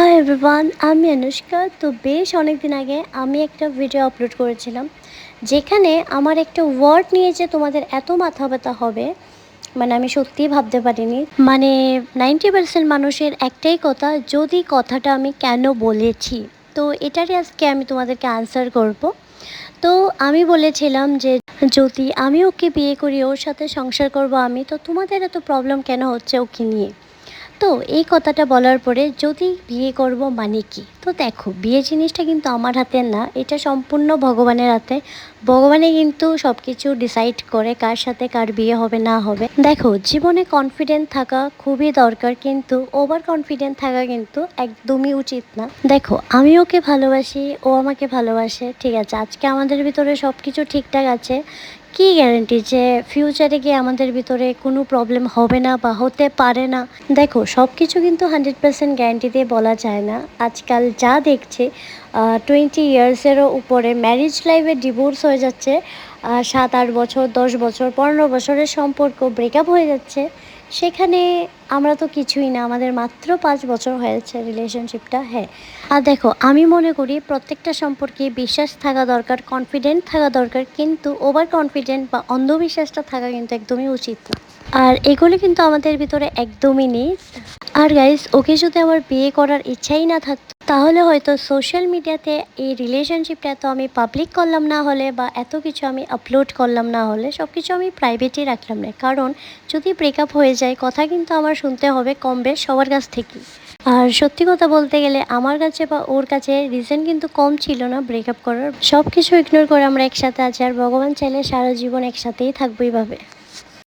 Hi everyone, আমি অনুষ্কা। তো বেশ অনেক দিন আগে আমি একটা ভিডিও আপলোড করেছিলাম, যেখানে আমার একটা ওয়ার্ড নিয়ে যে তোমাদের এত মাথা ব্যথা হবে, মানে আমি সত্যিই ভাবতে পারিনি। মানে 90% মানুষের একটাই কথা, যদি কথাটা আমি কেন বলেছি। তো এটারই আজকে আমি তোমাদেরকে আনসার করব। তো আমি বলেছিলাম যে যদি আমি ওকে বিয়ে করি, ওর সাথে সংসার করব আমি, তো তোমাদের এত প্রবলেম কেন হচ্ছে ওকে নিয়ে। তো এই কথাটা বলার পরে যদি বিয়ে করব মানে কি, তো দেখো বিয়ে জিনিসটা কিন্তু আমার হাতে না, এটা সম্পূর্ণ ভগবানের হাতে। ভগবানে কিন্তু সব কিছু ডিসাইড করে কার সাথে কার বিয়ে হবে না হবে। দেখো জীবনে কনফিডেন্ট থাকা খুবই দরকার, কিন্তু ওভার কনফিডেন্ট থাকা কিন্তু একদমই উচিত না। দেখো আমি ওকে ভালোবাসি, ও আমাকে ভালোবাসে, ঠিক আছে, আজকে আমাদের ভিতরে সব কিছু ঠিকঠাক আছে। কি গ্যারেন্টি যে ফিউচারে গিয়ে আমাদের ভিতরে কোনো প্রবলেম হবে না বা হতে পারে না। দেখো সব কিছু কিন্তু 100% গ্যারেন্টি দিয়ে বলা যায় না। আজকাল যা দেখছি 20 ইয়ার্সেরও উপরে ম্যারেজ লাইফে ডিভোর্স হয়ে যাচ্ছে, 7-8 বছর, 10 বছর, 15 বছরের সম্পর্ক ব্রেকআপ হয়ে যাচ্ছে। সেখানে আমরা তো কিছুই না, আমাদের মাত্র 5 বছর হয়েছে রিলেশনশিপটা। হ্যাঁ, আর দেখো আমি মনে করি প্রত্যেকটা সম্পর্কে বিশ্বাস থাকা দরকার, কনফিডেন্ট থাকা দরকার, কিন্তু ওভার কনফিডেন্ট বা অন্ধবিশ্বাসটা থাকা কিন্তু একদমই উচিত না। আর এগুলো কিন্তু আমাদের ভিতরে একদমই নেই। আর গাইস, ওকে যদি আমার বিয়ে করার ইচ্ছাই না থাকতো, তাহলে হয়তো সোশ্যাল মিডিয়াতে এই রিলেশনশিপটা এত আমি পাবলিক করলাম না হলে, বা এত কিছু আমি আপলোড করলাম না হলে, সব কিছু আমি প্রাইভেটই রাখলাম না। কারণ যদি ব্রেকআপ হয়ে যায়, কথা কিন্তু আমার শুনতে হবে কম বেশ সবার কাছ থেকেই। আর সত্যি কথা বলতে গেলে আমার কাছে বা ওর কাছে রিজন কিন্তু কম ছিল না ব্রেকআপ করার। সব কিছু ইগনোর করে আমরা একসাথে আছি, আর ভগবান চাইলে সারা জীবন একসাথেই থাকবো এইভাবে।